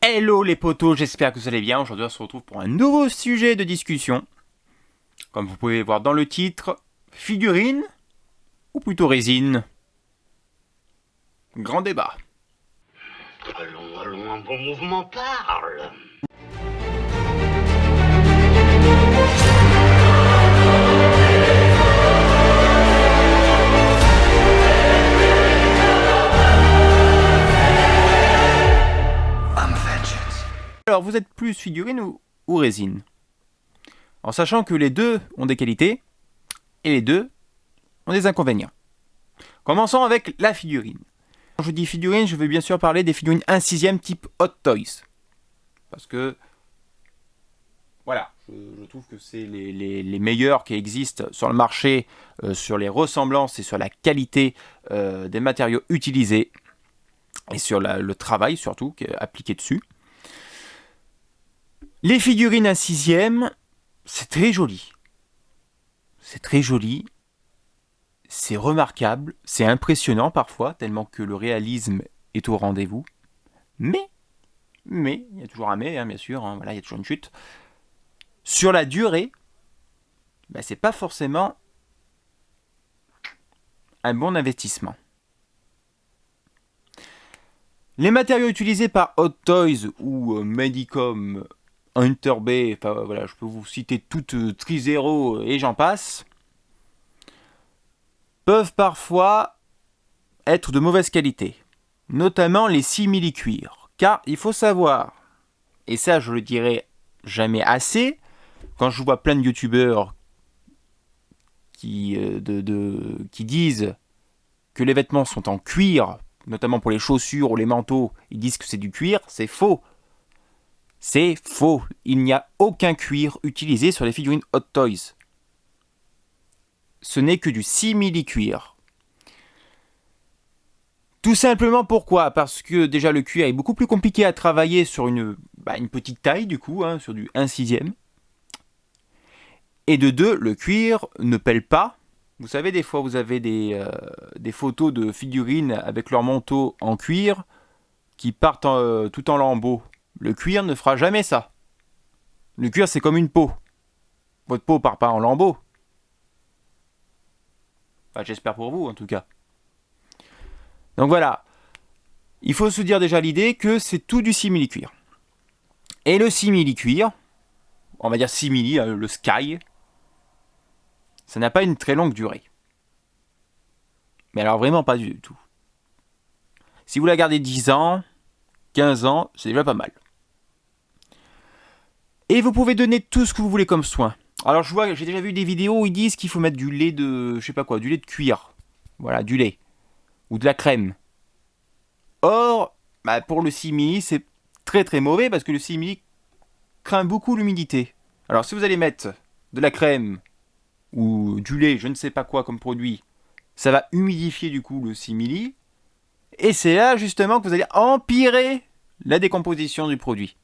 Hello les potos, j'espère que vous allez bien. Aujourd'hui on se retrouve pour un nouveau sujet de discussion. Comme vous pouvez voir dans le titre, figurine ou plutôt résine? Grand débat. Allons, allons, un bon mouvement parle. Alors vous êtes plus figurine ou résine? En sachant que les deux ont des qualités et les deux ont des inconvénients. Commençons avec la figurine. Quand je dis figurine, je veux bien sûr parler des figurines 1/6 type Hot Toys. Parce que, voilà, je trouve que c'est les meilleurs qui existent sur le marché, sur les ressemblances et sur la qualité des matériaux utilisés. Et sur le travail surtout, qui est appliqué dessus. Les figurines 1/6, c'est très joli. C'est très joli. C'est remarquable. C'est impressionnant parfois, tellement que le réalisme est au rendez-vous. Mais, il y a toujours un mais, hein, bien sûr, hein, voilà, il y a toujours une chute. Sur la durée, c'est pas forcément un bon investissement. Les matériaux utilisés par Hot Toys ou Medicom, Interbay, enfin voilà, je peux vous citer toutes Trizero et j'en passe, peuvent parfois être de mauvaise qualité, notamment les simili-cuirs. Car il faut savoir, et ça je le dirai jamais assez, quand je vois plein de youtubeurs qui disent que les vêtements sont en cuir, notamment pour les chaussures ou les manteaux, ils disent que c'est du cuir, c'est faux. C'est faux. Il n'y a aucun cuir utilisé sur les figurines Hot Toys. Ce n'est que du simili-cuir. Tout simplement pourquoi? Parce que déjà le cuir est beaucoup plus compliqué à travailler sur une petite taille du coup, hein, sur du 1/6. Et de deux, le cuir ne pèle pas. Vous savez, des fois vous avez des photos de figurines avec leur manteau en cuir qui partent tout en lambeaux. Le cuir ne fera jamais ça. Le cuir c'est comme une peau. Votre peau part pas en lambeaux. Enfin, j'espère pour vous en tout cas. Donc voilà, il faut se dire déjà l'idée que c'est tout du simili-cuir. Et le simili-cuir, on va dire simili, le sky, ça n'a pas une très longue durée. Mais alors vraiment pas du tout. Si vous la gardez 10 ans, 15 ans, c'est déjà pas mal. Et vous pouvez donner tout ce que vous voulez comme soin. Alors j'ai déjà vu des vidéos où ils disent qu'il faut mettre du lait de, je sais pas quoi, du lait de cuir. Voilà, du lait. Ou de la crème. Or, pour le simili, c'est très très mauvais parce que le simili craint beaucoup l'humidité. Alors si vous allez mettre de la crème ou du lait, je ne sais pas quoi comme produit, ça va humidifier du coup le simili. Et c'est là justement que vous allez empirer la décomposition du produit.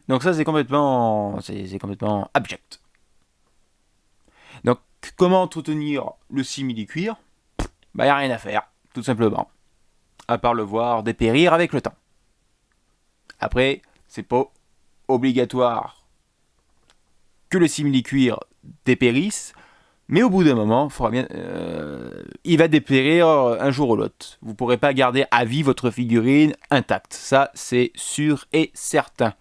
Donc ça c'est complètement abject. Donc comment entretenir le simili-cuir? Il n'y a rien à faire, tout simplement. À part le voir dépérir avec le temps. Après, c'est pas obligatoire que le simili-cuir dépérisse, mais au bout d'un moment, il va dépérir un jour ou l'autre. Vous ne pourrez pas garder à vie votre figurine intacte. Ça, c'est sûr et certain.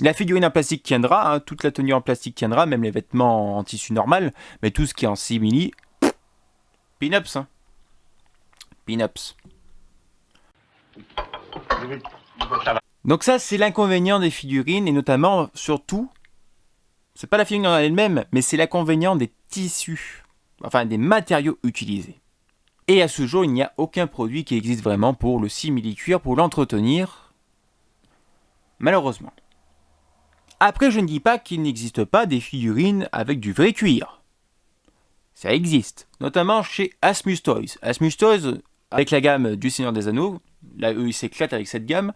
La figurine en plastique tiendra, hein, toute la tenue en plastique tiendra, même les vêtements en tissu normal, mais tout ce qui est en simili, pin-ups. Hein. Pin-ups. Donc ça, c'est l'inconvénient des figurines, et notamment, surtout, c'est pas la figurine en elle-même, mais c'est l'inconvénient des tissus, enfin des matériaux utilisés. Et à ce jour, il n'y a aucun produit qui existe vraiment pour le simili-cuir, pour l'entretenir, malheureusement. Après, je ne dis pas qu'il n'existe pas des figurines avec du vrai cuir. Ça existe, notamment chez Asmus Toys. Asmus Toys, avec la gamme du Seigneur des Anneaux, là eux ils s'éclatent avec cette gamme,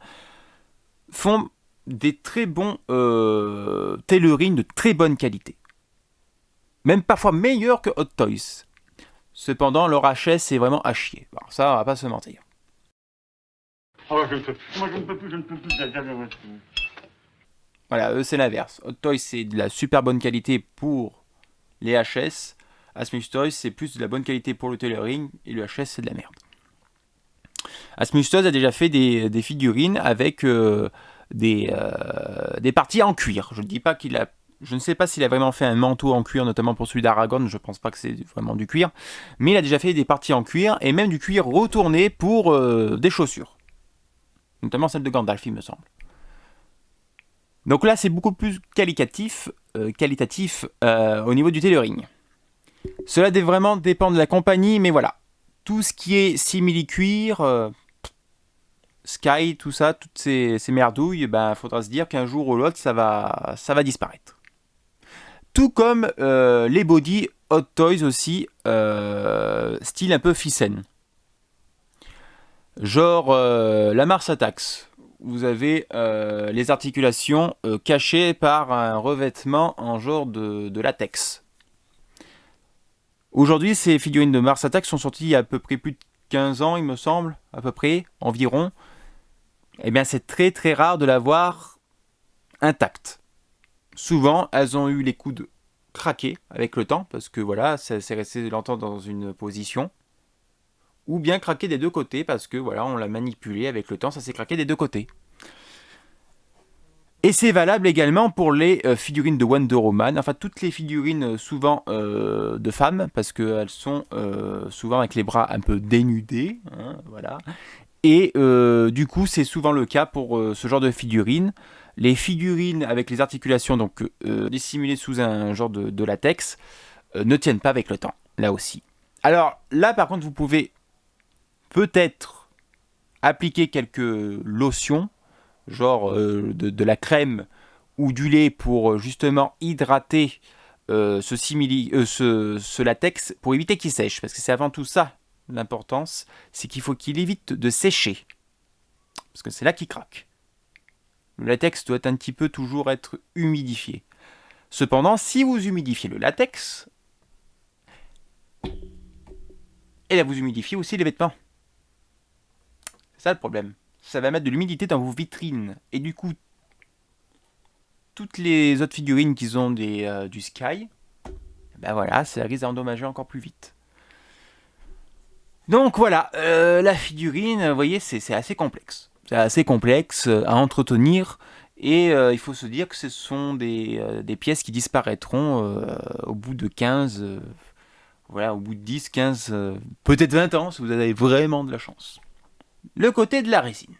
font des très bons tailorines de très bonne qualité. Même parfois meilleurs que Hot Toys. Cependant, leur HS est vraiment à chier. Alors ça, on va pas se mentir. Oh, je ne peux plus. Moi, je ne peux plus, je ne peux plus. Voilà, eux c'est l'inverse. Hot Toys c'est de la super bonne qualité pour les HS. Asmus Toys c'est plus de la bonne qualité pour le tailoring. Et le HS c'est de la merde. Asmus Toys a déjà fait des figurines avec des parties en cuir. Je ne dis pas qu'il a... Je ne sais pas s'il a vraiment fait un manteau en cuir, notamment pour celui d'Aragorn, je pense pas que c'est vraiment du cuir. Mais il a déjà fait des parties en cuir, et même du cuir retourné pour des chaussures. Notamment celle de Gandalf, il me semble. Donc là, c'est beaucoup plus qualitatif au niveau du tailoring. Cela vraiment dépend de la compagnie, mais voilà. Tout ce qui est simili-cuir, Sky, tout ça, toutes ces merdouilles, ben, faudra se dire qu'un jour ou l'autre, ça va disparaître. Tout comme les body Hot Toys aussi, style un peu Thyssen. Genre la Mars Attacks. Vous avez les articulations cachées par un revêtement en genre de latex. Aujourd'hui, ces figurines de Mars Attacks sont sorties il y a à peu près plus de 15 ans, il me semble, à peu près, environ. Eh bien, c'est très très rare de la voir intacte. Souvent, elles ont eu les coudes craqués avec le temps, parce que voilà, ça s'est resté longtemps dans une position. Ou bien craqué des deux côtés, parce que voilà, on l'a manipulé avec le temps, ça s'est craqué des deux côtés. Et c'est valable également pour les figurines de Wonder Woman, enfin toutes les figurines souvent de femmes, parce qu'elles sont souvent avec les bras un peu dénudés, hein, voilà. Et du coup, c'est souvent le cas pour ce genre de figurines. Les figurines avec les articulations donc dissimulées sous un genre de latex ne tiennent pas avec le temps, là aussi. Alors là, par contre, vous pouvez peut-être appliquer quelques lotions, genre de la crème ou du lait pour justement hydrater ce latex pour éviter qu'il sèche. Parce que c'est avant tout ça l'importance, c'est qu'il faut qu'il évite de sécher. Parce que c'est là qu'il craque. Le latex doit un petit peu toujours être humidifié. Cependant, si vous humidifiez le latex, et là vous humidifiez aussi les vêtements. C'est ça le problème. Ça va mettre de l'humidité dans vos vitrines. Et du coup, toutes les autres figurines qui ont du Sky, ben voilà, ça risque d'endommager encore plus vite. Donc voilà, la figurine, vous voyez, c'est assez complexe. C'est assez complexe à entretenir. Et il faut se dire que ce sont des pièces qui disparaîtront au bout de 15, voilà, au bout de 10, 15, peut-être 20 ans, si vous avez vraiment de la chance. Le côté de la résine.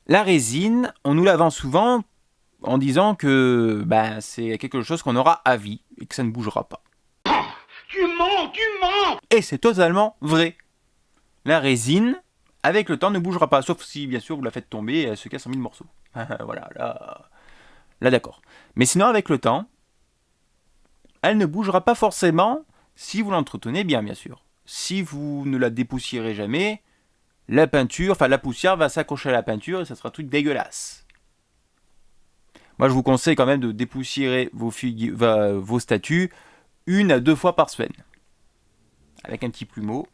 La résine, on nous la vend souvent en disant que ben, c'est quelque chose qu'on aura à vie et que ça ne bougera pas. Tu mens, tu mens! Et c'est totalement vrai. La résine, avec le temps, ne bougera pas, sauf si bien sûr vous la faites tomber et elle se casse en 1000 morceaux. Voilà, là d'accord. Mais sinon, avec le temps, elle ne bougera pas forcément si vous l'entretenez bien sûr. Si vous ne la dépoussiérez jamais, la peinture, enfin la poussière va s'accrocher à la peinture et ça sera un truc dégueulasse. Moi je vous conseille quand même de dépoussiérer vos statues 1 à 2 fois par semaine. Avec un petit plumeau.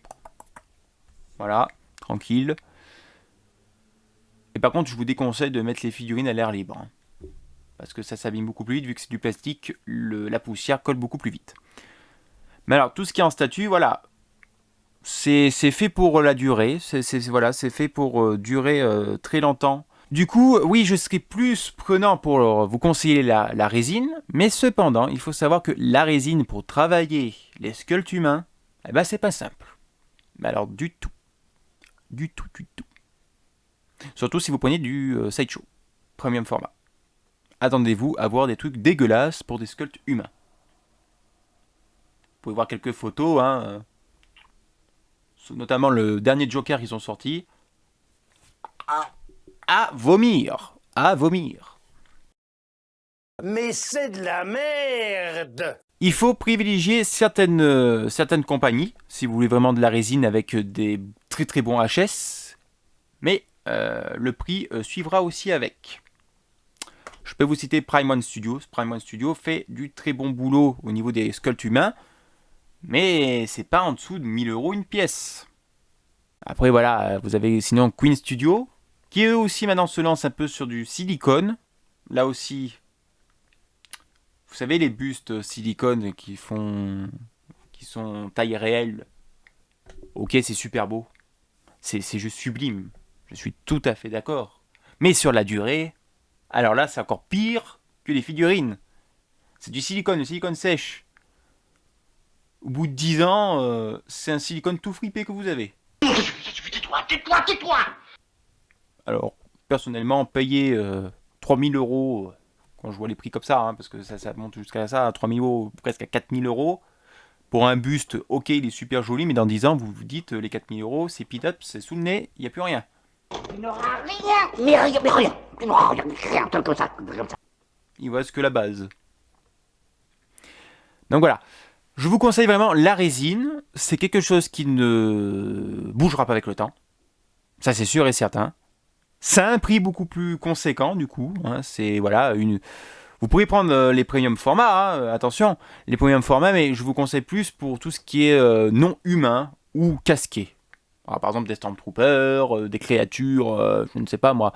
Voilà, tranquille. Et par contre je vous déconseille de mettre les figurines à l'air libre. Hein, parce que ça s'abîme beaucoup plus vite, vu que c'est du plastique, la poussière colle beaucoup plus vite. Mais alors tout ce qui est en statue, voilà. C'est fait pour la durée, c'est fait pour durer très longtemps. Du coup, oui, je serai plus prenant pour vous conseiller la résine, mais cependant, il faut savoir que la résine pour travailler les squelettes humains, eh ben, c'est pas simple. Mais alors, du tout. Du tout. Surtout si vous prenez du Sideshow, premium format. Attendez-vous à voir des trucs dégueulasses pour des squelettes humains. Vous pouvez voir quelques photos, hein. Notamment le dernier Joker qu'ils ont sorti. À vomir. Mais c'est de la merde! Il faut privilégier certaines compagnies, si vous voulez vraiment de la résine avec des très très bons HS. Mais le prix suivra aussi avec. Je peux vous citer Prime One Studios. Prime One Studios fait du très bon boulot au niveau des sculptes humains. Mais c'est pas en dessous de 1000 € une pièce. Après voilà, vous avez sinon Queen Studio, qui eux aussi maintenant se lancent un peu sur du silicone. Là aussi, vous savez les bustes silicone qui sont taille réelle. Ok, c'est super beau. C'est juste sublime. Je suis tout à fait d'accord. Mais sur la durée, alors là, c'est encore pire que les figurines. C'est du silicone sèche. Au bout de 10 ans, c'est un silicone tout fripé que vous avez. Tais-toi. Alors, personnellement, payer 3000 euros, quand je vois les prix comme ça, hein, parce que ça monte jusqu'à ça, 3000 euros, presque à 4000 euros, pour un buste, ok, il est super joli, mais dans 10 ans, vous vous dites, les 4000 euros, c'est peanuts, c'est sous le nez, il n'y a plus rien. Tu n'auras rien. Mais rien. Tu n'auras rien comme ça. Il ne reste que la base. Donc voilà. Je vous conseille vraiment la résine. C'est quelque chose qui ne bougera pas avec le temps. Ça, c'est sûr et certain. Ça a un prix beaucoup plus conséquent, du coup. Hein. C'est, voilà, Vous pourrez prendre les premium formats, hein, attention. Les premium formats, mais je vous conseille plus pour tout ce qui est non humain ou casqué. Alors, par exemple, des Stormtroopers, des créatures, je ne sais pas moi,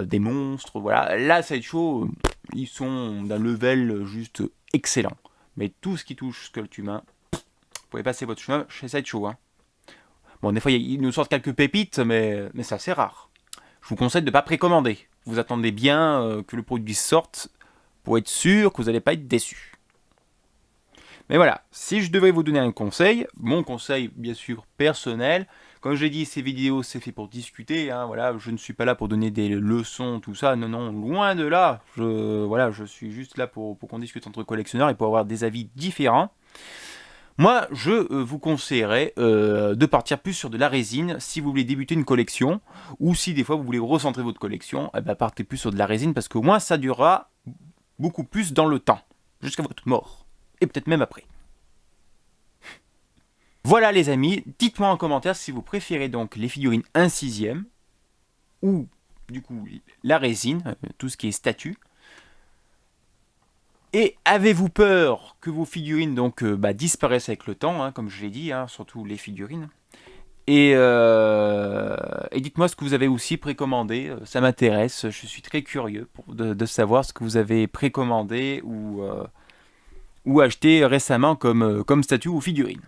des monstres, voilà. Là, Sideshow, ils sont d'un level juste excellent. Mais tout ce qui touche squelette humain, vous pouvez passer votre chemin chez Sideshow. Hein. Bon, des fois, ils nous sortent quelques pépites, mais c'est assez rare. Je vous conseille de ne pas précommander. Vous attendez bien que le produit sorte pour être sûr que vous n'allez pas être déçu. Mais voilà, si je devais vous donner un conseil, mon conseil bien sûr personnel, comme je l'ai dit, ces vidéos c'est fait pour discuter, hein, voilà, je ne suis pas là pour donner des leçons, tout ça, non, loin de là, je suis juste là pour qu'on discute entre collectionneurs et pour avoir des avis différents. Moi, je vous conseillerais de partir plus sur de la résine si vous voulez débuter une collection, ou si des fois vous voulez recentrer votre collection, eh ben, partez plus sur de la résine parce qu'au moins ça durera beaucoup plus dans le temps, jusqu'à votre mort. Et peut-être même après. Voilà les amis, dites-moi en commentaire si vous préférez donc les figurines 1/6 ou du coup la résine, tout ce qui est statue. Et avez-vous peur que vos figurines donc disparaissent avec le temps, hein, comme je l'ai dit, hein, surtout les figurines. Et dites-moi ce que vous avez aussi précommandé, ça m'intéresse, je suis très curieux de savoir ce que vous avez précommandé ou acheté récemment comme statue ou figurine.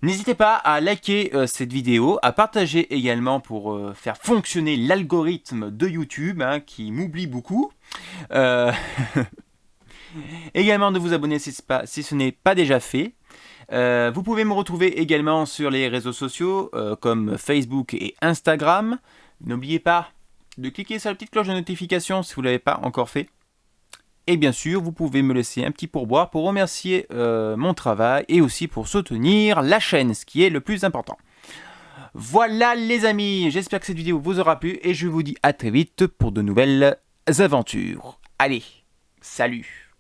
N'hésitez pas à liker cette vidéo, à partager également pour faire fonctionner l'algorithme de YouTube hein, qui m'oublie beaucoup. Également de vous abonner si ce n'est pas déjà fait. Vous pouvez me retrouver également sur les réseaux sociaux comme Facebook et Instagram. N'oubliez pas de cliquer sur la petite cloche de notification si vous ne l'avez pas encore fait. Et bien sûr, vous pouvez me laisser un petit pourboire pour remercier mon travail et aussi pour soutenir la chaîne, ce qui est le plus important. Voilà les amis, j'espère que cette vidéo vous aura plu et je vous dis à très vite pour de nouvelles aventures. Allez, salut!